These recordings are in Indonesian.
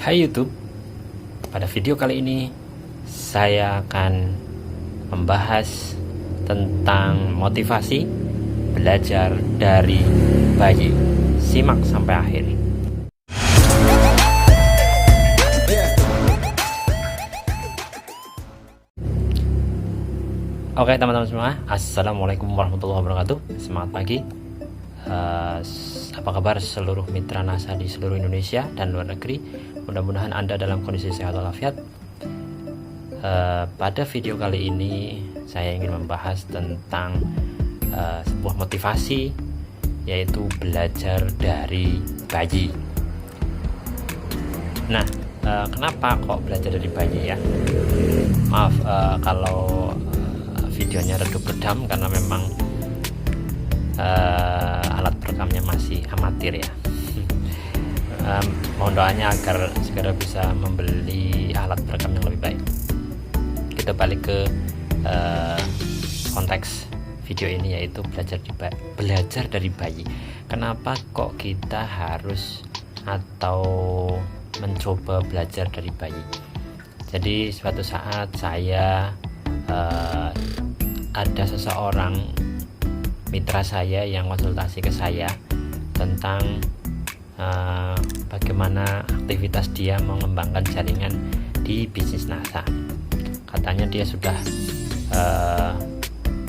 Hai YouTube, pada video kali ini saya akan membahas tentang motivasi belajar dari bayi. Simak sampai akhir. Oke teman-teman semua, Assalamualaikum warahmatullahi wabarakatuh. Semangat pagi. Apa kabar seluruh mitra NASA di seluruh Indonesia dan luar negeri? Mudah-mudahan Anda dalam kondisi sehat walafiat. Pada video kali ini saya ingin membahas tentang sebuah motivasi, yaitu belajar dari bayi. Nah, kenapa kok belajar dari bayi ya? Maaf kalau videonya redup redam karena memang alat perekamnya masih amatir ya. Mohon doanya agar segera bisa membeli alat perekam yang lebih baik. Kita balik ke konteks video ini, yaitu belajar dari bayi. Kenapa kok kita harus atau mencoba belajar dari bayi? Jadi suatu saat saya ada seseorang mitra saya yang konsultasi ke saya tentang bagaimana aktivitas dia mengembangkan jaringan di bisnis NASA. Katanya dia sudah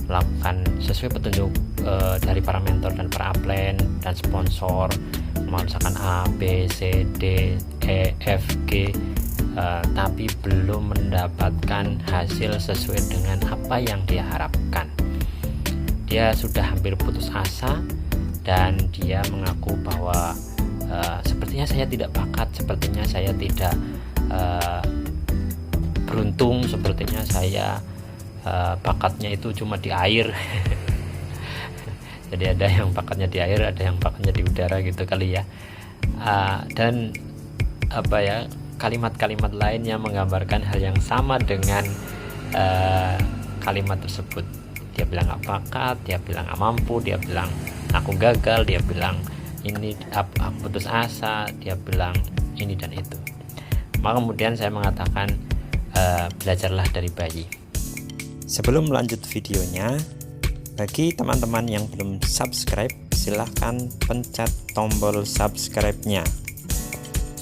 melakukan sesuai petunjuk dari para mentor dan para upline dan sponsor, misalkan A, B, C, D, E, F, G, tapi belum mendapatkan hasil sesuai dengan apa yang dia harapkan. Dia sudah hampir putus asa dan dia mengaku bahwa sepertinya saya tidak bakat, sepertinya saya tidak beruntung, sepertinya saya bakatnya itu cuma di air. Jadi ada yang bakatnya di air, ada yang bakatnya di udara gitu kali ya. Dan kalimat-kalimat lain yang menggambarkan hal yang sama dengan kalimat tersebut. Dia bilang gak bakat, dia bilang gak mampu, dia bilang aku gagal, dia bilang ini aku putus asa, dia bilang ini dan itu. Maka kemudian saya mengatakan belajarlah dari bayi. Sebelum lanjut videonya, bagi teman-teman yang belum subscribe, silahkan pencet tombol subscribe-nya.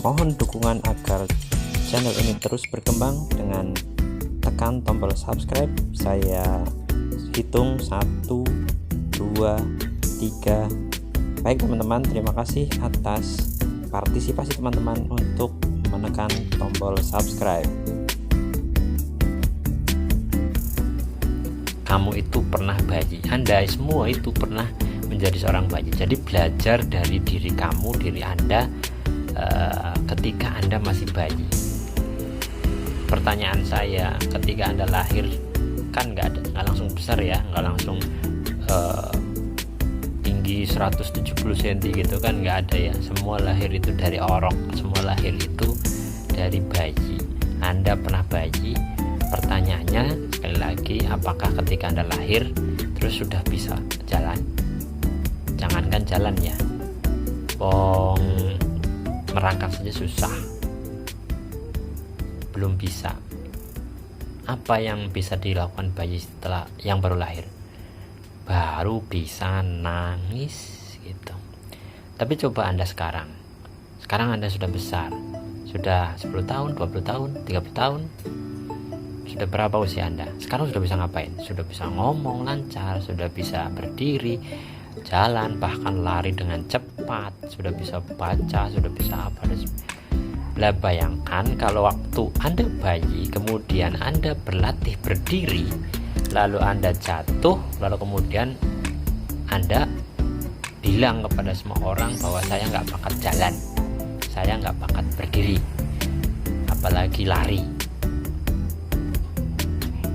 Mohon dukungan agar channel ini terus berkembang dengan tekan tombol subscribe. Saya hitung 1, 2, 3. Baik teman-teman, terima kasih atas partisipasi teman-teman untuk menekan tombol subscribe. Kamu itu pernah bayi, Anda semua itu pernah menjadi seorang bayi. Jadi belajar dari diri kamu, diri Anda ketika Anda masih bayi. Pertanyaan saya, ketika Anda lahir kan nggak langsung besar ya, nggak langsung tinggi 170 cm gitu kan, nggak ada ya. Semua lahir itu dari orok, semua lahir itu dari bayi. Anda pernah bayi. Pertanyaannya sekali lagi, apakah ketika Anda lahir terus sudah bisa jalan? Jangankan jalan ya, merangkak saja susah, belum bisa. Apa yang bisa dilakukan bayi setelah yang baru lahir? Baru bisa nangis gitu. Tapi coba Anda sekarang Anda sudah besar, sudah 10 tahun, 20 tahun, 30 tahun, sudah berapa usia Anda? Sekarang sudah bisa ngapain? Sudah bisa ngomong lancar, sudah bisa berdiri, jalan, bahkan lari dengan cepat, sudah bisa baca, sudah bisa apa. Lah bayangkan kalau waktu Anda bayi, kemudian Anda berlatih berdiri, lalu Anda jatuh, lalu kemudian Anda bilang kepada semua orang bahwa saya nggak bakat jalan, saya nggak bakat berdiri, apalagi lari.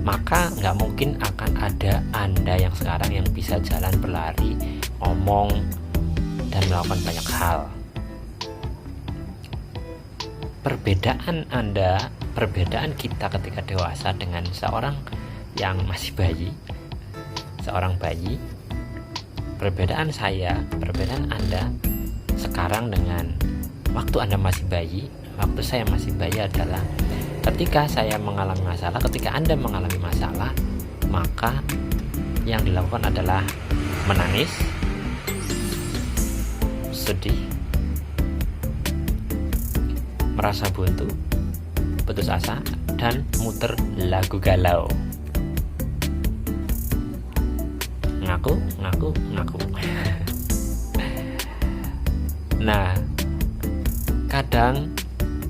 Maka nggak mungkin akan ada Anda yang sekarang yang bisa jalan, berlari, ngomong, dan melakukan banyak hal. Perbedaan kita ketika dewasa dengan seorang yang masih bayi, perbedaan Anda sekarang dengan waktu Anda masih bayi, waktu saya masih bayi adalah ketika saya mengalami masalah, ketika Anda mengalami masalah, maka yang dilakukan adalah menangis, sedih, merasa buntu, putus asa, dan muter lagu galau. Ngaku. Nah, kadang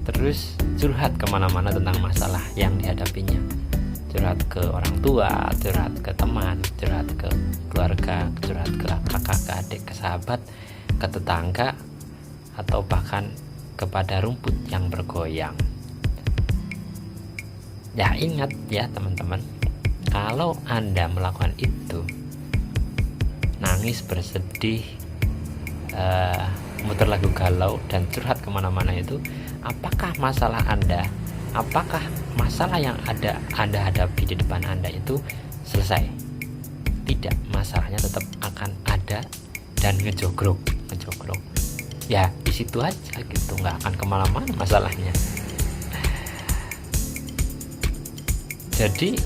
terus curhat kemana-mana tentang masalah yang dihadapinya. Curhat ke orang tua, curhat ke teman, curhat ke keluarga, curhat ke kakak, ke adik, ke sahabat, ke tetangga, atau bahkan kepada rumput yang bergoyang. Ya, ingat ya teman-teman, kalau Anda melakukan itu, nangis, bersedih, muter lagu galau, dan curhat kemana-mana itu, apakah masalah Anda, apakah masalah yang Anda hadapi di depan Anda itu selesai? Tidak, masalahnya tetap akan ada dan ngejogrok. Ya di situ aja gitu, nggak akan kemana-mana masalahnya. Jadi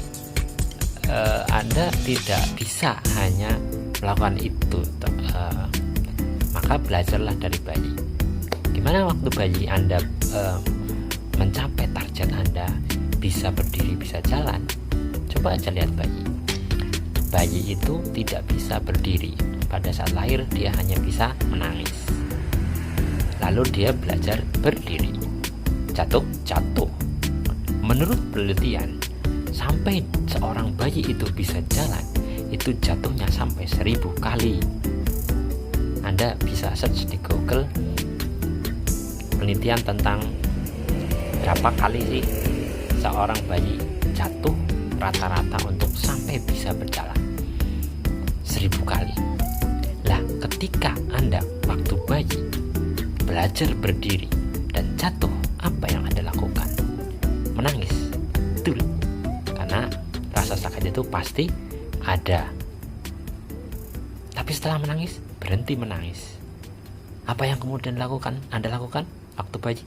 Anda tidak bisa hanya melakukan itu, maka belajarlah dari bayi. Gimana waktu bayi Anda mencapai target Anda, bisa berdiri, bisa jalan? Coba aja lihat bayi. Bayi itu tidak bisa berdiri. Pada saat lahir dia hanya bisa menangis. Lalu dia belajar berdiri. Jatuh. Menurut penelitian, sampai seorang bayi itu bisa jalan, itu jatuhnya sampai 1000 kali. Anda bisa search di Google penelitian tentang berapa kali sih seorang bayi jatuh rata-rata untuk sampai bisa berjalan. 1000 kali. Lah, ketika Anda waktu bayi belajar berdiri dan jatuh, apa yang Anda lakukan? Menangis. Betul. Karena rasa sakit itu pasti ada. Tapi setelah menangis, berhenti menangis. Apa yang kemudian Anda lakukan waktu bayi?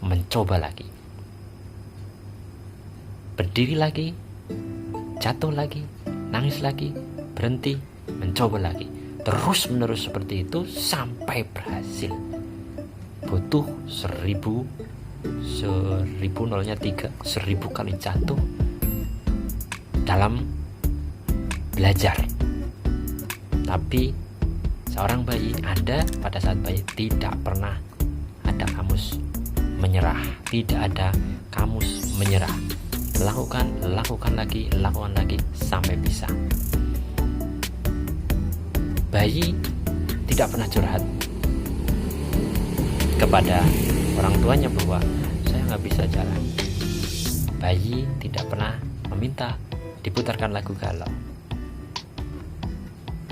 Mencoba lagi. Berdiri lagi, jatuh lagi, nangis lagi, berhenti, mencoba lagi. Terus menerus seperti itu sampai berhasil. Butuh 1000 nolnya 3, 1000 kali jatuh dalam belajar. Tapi seorang bayi, Anda pada saat bayi tidak pernah ada kamus menyerah, tidak ada kamus menyerah. Lakukan lagi sampai bisa. Bayi tidak pernah curhat kepada orang tuanya bahwa saya nggak bisa jalan. Bayi tidak pernah meminta diputarkan lagu galau.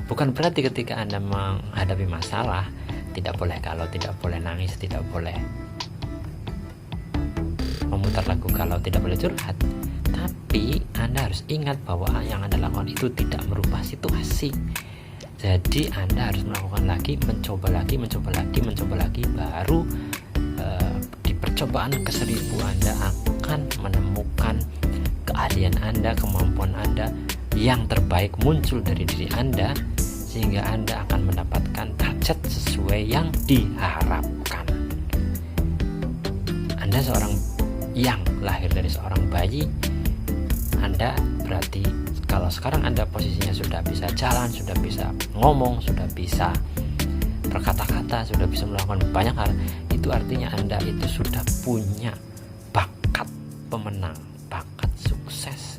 Bukan berarti ketika Anda menghadapi masalah tidak boleh galau, tidak boleh nangis, tidak boleh memutar lagu galau, tidak boleh curhat. Tapi Anda harus ingat bahwa yang Anda lakukan itu tidak merubah situasi. Jadi Anda harus melakukan lagi, mencoba lagi, baru di percobaan ke-1000 Anda akan menemukan keahlian Anda, kemampuan Anda yang terbaik muncul dari diri Anda, sehingga Anda akan mendapatkan target sesuai yang diharapkan. Anda seorang yang lahir dari seorang bayi, Anda berarti kalau sekarang Anda posisinya sudah bisa jalan, sudah bisa ngomong, sudah bisa berkata-kata, sudah bisa melakukan banyak hal, itu artinya Anda itu sudah punya bakat pemenang, bakat sukses.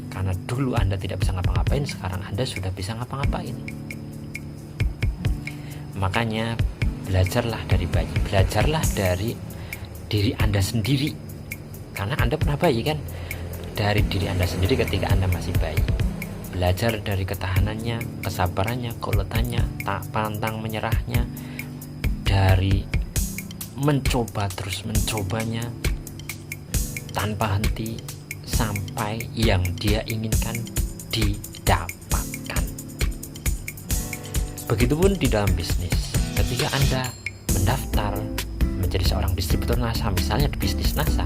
Karena dulu Anda tidak bisa ngapa-ngapain, sekarang Anda sudah bisa ngapa-ngapain. Makanya belajarlah dari bayi, belajarlah dari diri Anda sendiri. Karena Anda pernah bayi kan? Dari diri Anda sendiri ketika Anda masih bayi. Belajar dari ketahanannya, kesabarannya, keuletannya, tak pantang menyerahnya, dari mencoba terus mencobanya tanpa henti sampai yang dia inginkan didapatkan. Begitupun di dalam bisnis. Ketika Anda mendaftar menjadi seorang distributor NASA, misalnya di bisnis NASA.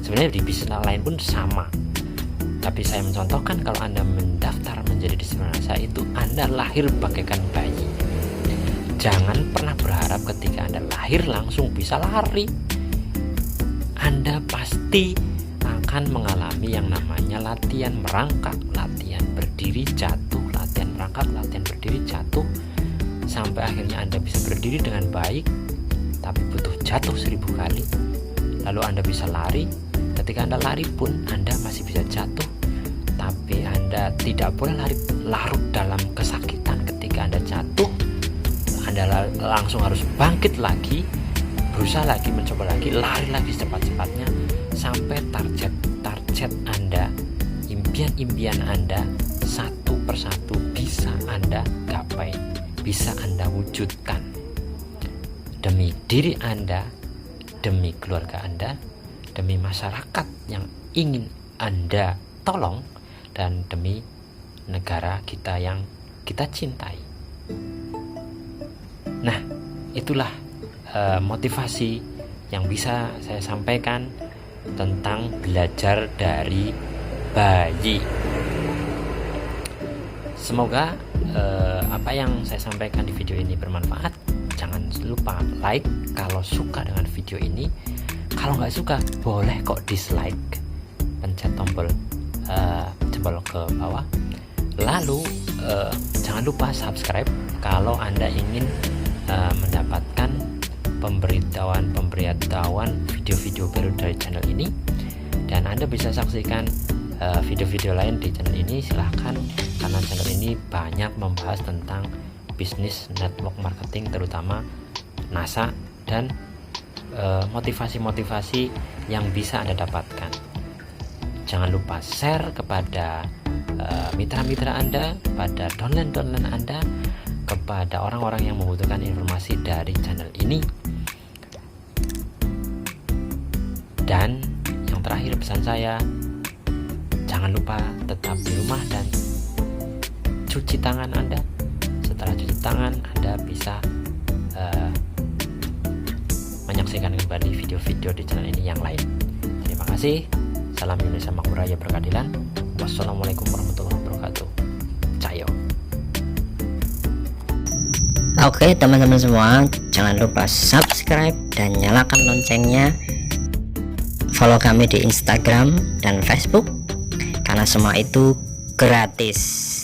Sebenarnya di bisnis lain pun sama, tapi saya mencontohkan kalau Anda mendaftar menjadi distributor NASA itu Anda lahir bagaikan bayi. Jangan pernah berharap ketika Anda lahir langsung bisa lari. Anda pasti akan mengalami yang namanya latihan merangkak, latihan berdiri jatuh, latihan merangkak, latihan berdiri jatuh, sampai akhirnya Anda bisa berdiri dengan baik, tapi butuh jatuh 1000 kali. Lalu Anda bisa lari. Ketika Anda lari pun Anda masih bisa jatuh, tapi Anda tidak boleh larut dalam kesakitan. Ketika Anda jatuh, Anda langsung harus bangkit lagi, berusaha lagi, mencoba lagi, lari lagi secepat-cepatnya sampai target Anda, impian-impian Anda satu persatu bisa Anda gapai, bisa Anda wujudkan demi diri Anda, demi keluarga Anda, demi masyarakat yang ingin Anda tolong, dan demi negara kita yang kita cintai. Nah, itulah motivasi yang bisa saya sampaikan tentang belajar dari bayi. Semoga apa yang saya sampaikan di video ini bermanfaat. Jangan lupa like kalau suka dengan video ini. Kalau nggak suka boleh kok dislike, pencet tombol jempol ke bawah. Lalu jangan lupa subscribe kalau Anda ingin mendapatkan pemberitahuan video-video baru dari channel ini. Dan Anda bisa saksikan video-video lain di channel ini, silahkan, karena channel ini banyak membahas tentang bisnis network marketing, terutama NASA, dan motivasi-motivasi yang bisa Anda dapatkan. Jangan lupa share kepada mitra-mitra Anda, kepada downline Anda, kepada orang-orang yang membutuhkan informasi dari channel ini. Dan yang terakhir pesan saya, jangan lupa tetap di rumah dan cuci tangan Anda. Setelah cuci tangan, Anda bisa menyaksikan kembali video-video di channel ini yang lain. Terima kasih. Salam Indonesia Makmur Raya Berkeadilan. Wassalamualaikum warahmatullahi wabarakatuh. Cayo. Oke teman-teman semua, jangan lupa subscribe dan nyalakan loncengnya. Follow kami di Instagram dan Facebook, karena semua itu gratis.